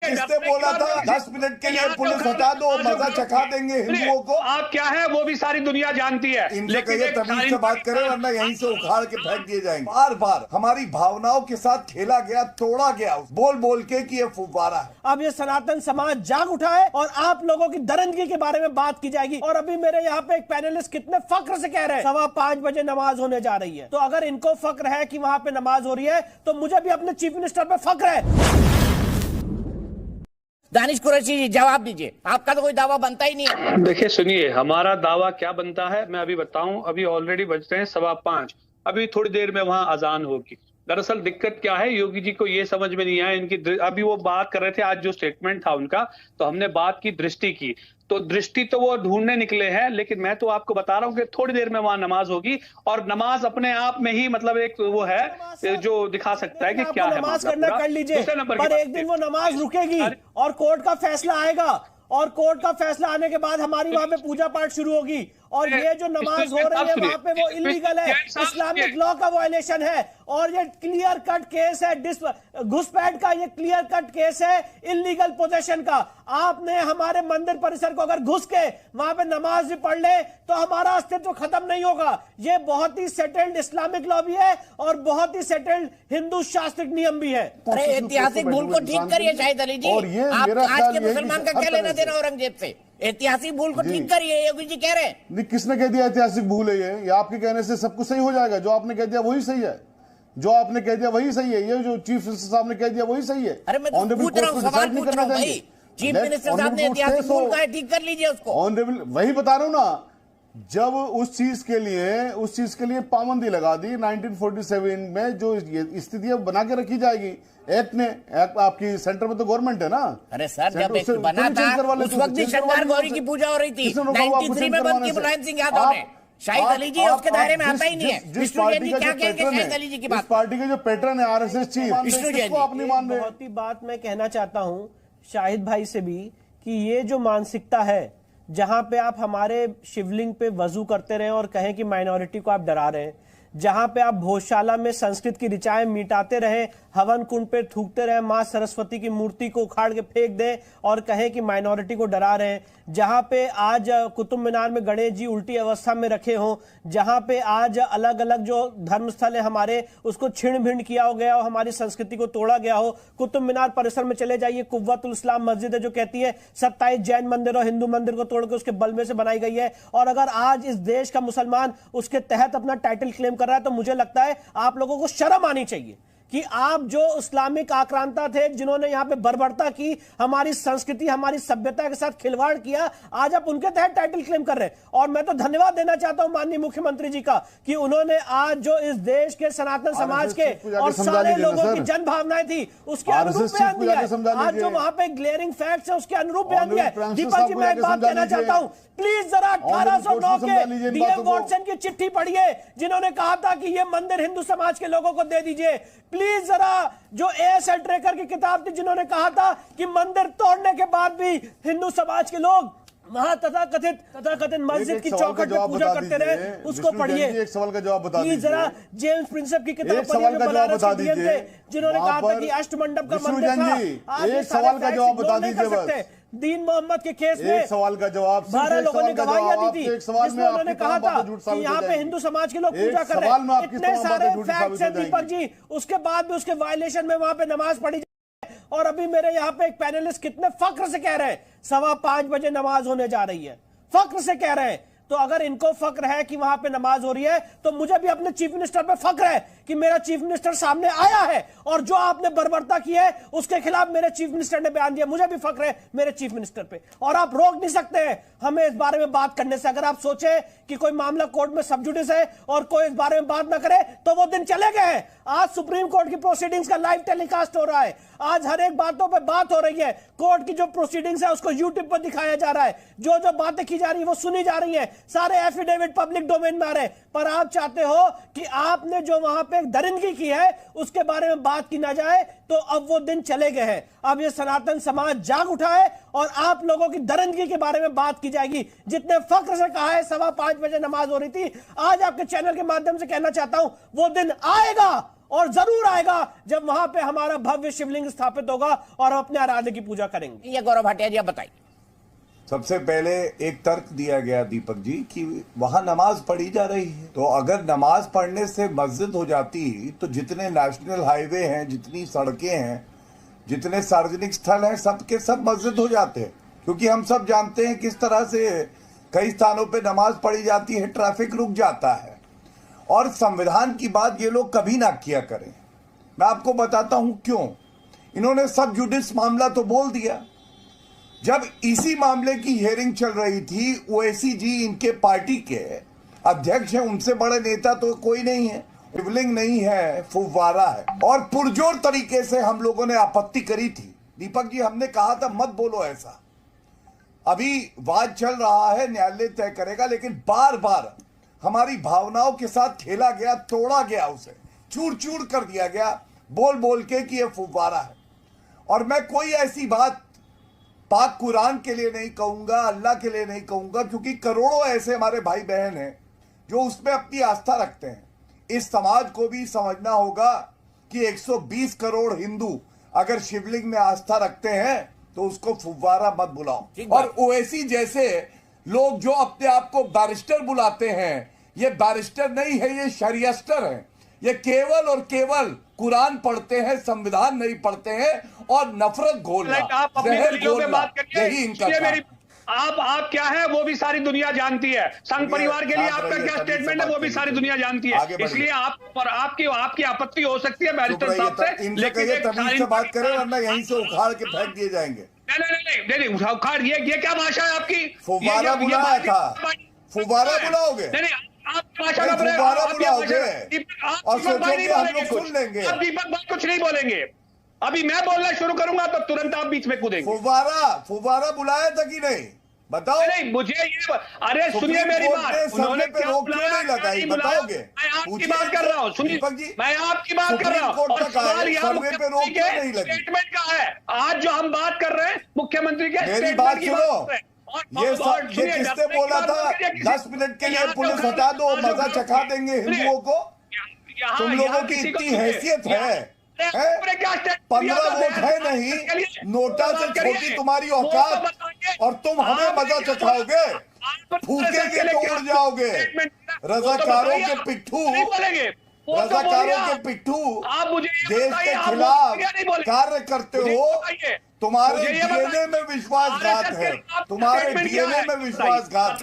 किसने बोला था 10 मिनट के लिए पुलिस हटा दो, मजा चखा देंगे हिंदुओं को? आप क्या है वो भी सारी दुनिया जानती है। इनसे कहिए तमीज से बात करें, वरना यहीं से उखाड़ के फेंक दिए जाएंगे। बार बार हमारी भावनाओं के साथ खेला गया, तोड़ा गया, बोल बोल के कि ये फुव्वारा है। अब ये सनातन समाज जाग उठा है और आप लोगों की दरिंदगी के बारे में बात की जाएगी। और अभी मेरे यहाँ पे एक पैनलिस्ट कितने फक्र से कह रहे हैं 5:15 बजे नमाज होने जा रही है। तो अगर इनको फक्र है कि वहां पे नमाज हो रही है, तो मुझे भी अपने चीफ मिनिस्टर पे फक्र है। दानिश कुरैशी जी जवाब दीजिए, आपका तो कोई दावा बनता ही नहीं है। देखिए सुनिए, हमारा दावा क्या बनता है मैं अभी बताऊं। अभी ऑलरेडी बज रहे हैं 5:15, अभी थोड़ी देर में वहां अजान होगी। दरअसल दिक्कत क्या है, योगी जी को ये समझ में नहीं आया इनकी। अभी वो बात कर रहे थे, आज जो स्टेटमेंट था उनका, तो हमने बात की दृष्टि की, तो दृष्टि तो वो ढूंढने निकले हैं, लेकिन मैं तो आपको बता रहा हूं कि थोड़ी देर में वहां नमाज होगी। और नमाज अपने आप में ही मतलब एक वो है जो दिखा सकता है कि क्या है। नमाज करना कर लीजिए, पर एक दिन वो नमाज रुकेगी और कोर्ट का फैसला आएगा, और कोर्ट का फैसला आने के बाद हमारी वहां पे पूजा पाठ शुरू होगी। और ये जो नमाज हो रही है वहां पे वो इलीगल है, इस्लामिक लॉ का वायलेशन है। और ये क्लियर कट केस है, घुसपैठ का ये क्लियर कट केस है, इलीगल पोजेशन का। आपने हमारे मंदिर परिसर को अगर घुस के वहां पे नमाज भी पढ़ ले तो हमारा अस्तित्व खत्म नहीं होगा। ये बहुत ही सेटल्ड इस्लामिक लॉ भी है और बहुत ही सेटल्ड हिंदू शास्त्रिक नियम भी है। अरे ऐतिहासिक भूल को ठीक करिए शाहिद अली जी, आप आज के मुसलमान का क्या लेना देना औरंगजेब से? ऐतिहासिक भूल को ठीक करिए, योगी जी कह रहे हैं। नहीं, किसने कह दिया ऐतिहासिक भूल है ये आपके कहने से सब कुछ सही हो जाएगा? जो आपने कह दिया वही सही है, जो आपने कह दिया वही सही है, ये जो चीफ मिनिस्टर साहब ने कह दिया वही सही है। अरे मैं तो पूछ रहा हूँ, सवाल पूछ रहा हूँ भाई। चीफ मिनिस्टर साहब ने ऐतिहासिक भूल का है, ठीक कर लीजिए उसको। ऑनरेबल वही बता रहा हूँ ना, जब उस चीज के लिए पाबंदी लगा दी 1947 में, जो स्थिति बना के रखी जाएगी एक्ट ने। एक्ट आपकी सेंटर में तो गवर्नमेंट है ना। अरे सर जब एक्ट बना था उस वक्त भी शंकर गौरी की पूजा हो रही थी। 93 में बंद की मुलायम सिंह यादव ने। शाहिद अली जी उसके दायरे में आता ही नहीं है। विष्णु जैन जी क्या कहेंगे शाहिद अली जी की बात? पार्टी के जो पैटर्न है आरएसएस चीफ विष्णु जैन जी, आप नहीं मान रहे। बहुत ही बात मैं कहना चाहता हूं शाहिद भाई से भी कि ये जो मानसिकता है, जहां पे आप हमारे शिवलिंग पे वजू करते रहे और कहें कि माइनॉरिटी को आप डरा रहे हैं, जहां पे आप भोजशाला में संस्कृत की ऋचाएं मिटाते रहे, हवन कुंड पे थूकते रहे, मां सरस्वती की मूर्ति को उखाड़ के फेंक दें और कहें कि माइनॉरिटी को डरा रहे हैं, जहां पे आज कुतुब मीनार में गणेश जी उल्टी अवस्था में रखे हों, जहां पे आज अलग अलग जो धर्मस्थल है हमारे उसको छिण भिंड किया हो गया हो, हमारी संस्कृति को तोड़ा गया हो। कुतुब मीनार परिसर में चले जाइए, कुव्वतुल इस्लाम मस्जिद है जो कहती है 27 जैन मंदिर और हिंदू मंदिर को तोड़ के उसके बलबे से बनाई गई है। और अगर आज इस देश का मुसलमान उसके तहत अपना टाइटल क्लेम कर रहा है तो मुझे लगता है आप लोगों को शर्म आनी चाहिए कि आप जो इस्लामिक आक्रांता थे, जिन्होंने यहां पे बर्बरता की, हमारी संस्कृति हमारी सभ्यता के साथ खिलवाड़ किया, आज आप उनके तहत टाइटल क्लेम कर रहे हैं। और मैं तो धन्यवाद देना चाहता हूं माननीय मुख्यमंत्री जी का कि उन्होंने आज जो इस देश के सनातन समाज के और सारे लोगों की जन भावनाएं थी उसके अनुरूप बयान दिया है। आज जो वहां पे ग्लेयरिंग फैक्ट्स है उसके अनुरूप बयान दिया है। दीपक जी मैं एक बात कहना चाहता हूं, प्लीज जरा 1809 के डीएम वॉटसन की चिट्ठी पढ़िए, जिन्होंने कहा था कि ये मंदिर हिंदू समाज के लोगों को दे दीजिए। प्लीज जरा जो एएसएल ट्रेकर की किताब थी, जिन्होंने कहा था कि मंदिर तोड़ने के बाद भी हिंदू समाज के लोग वहां तथाकथित मस्जिद की चौखट पे पूजा करते रहे, उसको पढ़िए। एक सवाल का जवाब बता दीजिए जरा जेम्स प्रिंसेप की किताब पढ़िए, बनारस के डीएम थे, जिन्होंने कहा था कि अष्टमंडप का मंदिर था। एक सवाल का जवाब बता दीजिए बस। दीन मोहम्मद के केस में एक सवाल का जवाब, 12 लोगों ने गवाहियां दी थी, जिसमें उन्होंने कहा था कि यहाँ पे हिंदू समाज के लोग पूजा कर रहे हैं। इतने सारे फैक्ट्स हैं दीपक जी, उसके बाद भी उसके वायलेशन में वहां पे नमाज पढ़ी। और अभी मेरे यहाँ पे एक पैनलिस्ट कितने फक्र से कह रहे हैं 5:15 बजे नमाज होने जा रही है, फक्र से कह रहे हैं। तो अगर इनको फक्र है कि वहां पे नमाज हो रही है तो मुझे भी अपने चीफ मिनिस्टर पे फक्र है कि मेरा चीफ मिनिस्टर सामने आया है और जो आपने बर्बरता की है उसके खिलाफ मेरे चीफ मिनिस्टर ने बयान दिया। मुझे भी फक्र है मेरे चीफ मिनिस्टर पे, और आप रोक नहीं सकते हैं हमें इस बारे में बात करने से। अगर आप सोचे कि कोई मामला कोर्ट में सब जुडिस है और कोई इस बारे में बात ना करे तो वो दिन चले गए हैं। आज सुप्रीम कोर्ट की प्रोसीडिंग्स का लाइव टेलीकास्ट हो रहा है, आज हर एक बातों पे बात हो रही है। कोर्ट की जो प्रोसीडिंग्स है उसको यूट्यूब पर दिखाया जा रहा है, जो जो बातें की जा रही है वो सुनी जा रही है, सारे एफिडेविट पब्लिक डोमेन में आ रहे हैं। पर आप चाहते हो कि आपने जो वहां पे एक दरिंदगी की है उसके बारे में बात की ना जाए, तो अब वो दिन चले गए हैं। अब ये सनातन समाज जाग उठा है और आप लोगों की दरिंदगी के बारे में बात की जाएगी। जितने फक्र से कहा है 5:15 बजे नमाज हो रही थी, आज आपके चैनल के माध्यम से कहना चाहता हूं वो दिन आएगा और जरूर आएगा जब वहां पे हमारा भव्य शिवलिंग स्थापित होगा और हम अपने आराध्य की पूजा करेंगे। ये गौरव भाटिया जी आप बताइए। सबसे पहले एक तर्क दिया गया दीपक जी कि वहां नमाज पढ़ी जा रही है, तो अगर नमाज पढ़ने से मस्जिद हो जाती तो जितने नेशनल हाईवे हैं, जितनी सड़कें हैं, जितने सार्वजनिक स्थल हैं, सब के सब मस्जिद हो जाते हैं। क्योंकि हम सब जानते हैं किस तरह से कई स्थानों पे नमाज पढ़ी जाती है, ट्रैफिक रुक जाता है। और संविधान की बात ये लोग कभी ना किया करें। मैं आपको बताता हूं क्यों। इन्होंने सब जुडिस मामला तो बोल दिया। जब इसी मामले की हियरिंग चल रही थी, ओवैसी जी इनके पार्टी के अध्यक्ष हैं, उनसे बड़े नेता तो कोई नहीं है, शिवलिंग नहीं है, फुव्वारा है। और पुरजोर तरीके से हम लोगों ने आपत्ति करी थी। दीपक जी, हमने कहा था मत बोलो ऐसा, अभी वाद चल रहा है, न्यायालय तय करेगा। लेकिन बार बार हमारी भावनाओं के साथ खेला गया, तोड़ा गया, उसे चूर चूर कर दिया गया बोल बोल के कि यह फुव्वारा है। और मैं कोई ऐसी बात पाक कुरान के लिए नहीं कहूंगा, अल्लाह के लिए नहीं कहूंगा, क्योंकि करोड़ों ऐसे हमारे भाई बहन हैं जो उसमें अपनी आस्था रखते हैं। इस समाज को भी समझना होगा कि 120 करोड़ हिंदू अगर शिवलिंग में आस्था रखते हैं तो उसको फुव्वारा मत बुलाओ। और ओवैसी जैसे लोग जो अपने आप को बैरिस्टर बुलाते हैं, ये बैरिस्टर नहीं है, ये शरियस्टर है। ये केवल और केवल कुरान पढ़ते हैं, संविधान नहीं पढ़ते हैं और नफरत घोलना, जहर घोलना, यही इनका काम। आप क्या है वो भी सारी दुनिया जानती है। संघ परिवार के लिए आपका क्या स्टेटमेंट है वो भी सारी दुनिया जानती है। इसलिए आप पर आपकी आपत्ति हो सकती है बैरिस्टर साहब से, लेकिन तमीज से बात करें वरना यहीं से उखाड़ के फेंक दिए जाएंगे। नहीं उखाड़, ये क्या भाषा है आपकी? फुव्वारा बुलाया था, फुव्वारा बुलाओगे, फुव्वारा बुलाओगे और सोचोगे हम लोग सुन लेंगे। आप दीपक भाई कुछ नहीं बोलेंगे। अभी मैं बोलना शुरू करूंगा तो तुरंत आप बीच में कूदेंगे। फुव्वारा बुलाया था कि नहीं बताओ? नहीं मुझे ये, अरे सुनिए मेरी बात, उन्होंने पे रोक क्यों नहीं लगाई बताओगे? मैं आपकी बात कर रहा हूँ, सुनिए मैं आपकी बात कर रहा हूँ। और सवाल यहाँ मुख्यमंत्री के स्टेटमेंट का है। आज जो हम बात कर रहे हैं मुख्यमंत्री के मेरी बात सुनो, ये किसने बोला था 10 मिनट के लिए पुलिस हटा दो, मजा चखा देंगे हिंदुओं को? तुम लोगों की इतनी हैसियत है? 15 वोट है नहीं, नोटा से छोटी तुम्हारी औकात, और तुम हमें मजा चखाओगे, फूकेंगे तो उड़ जाओगे। रजाकारों के पिट्ठू, रजाकारों के पिट्ठू आप मुझे देश के खिलाफ कार्य करते हो। तुम्हारे डीएनए में विश्वासघात है, तुम्हारे डीएनए में विश्वासघात।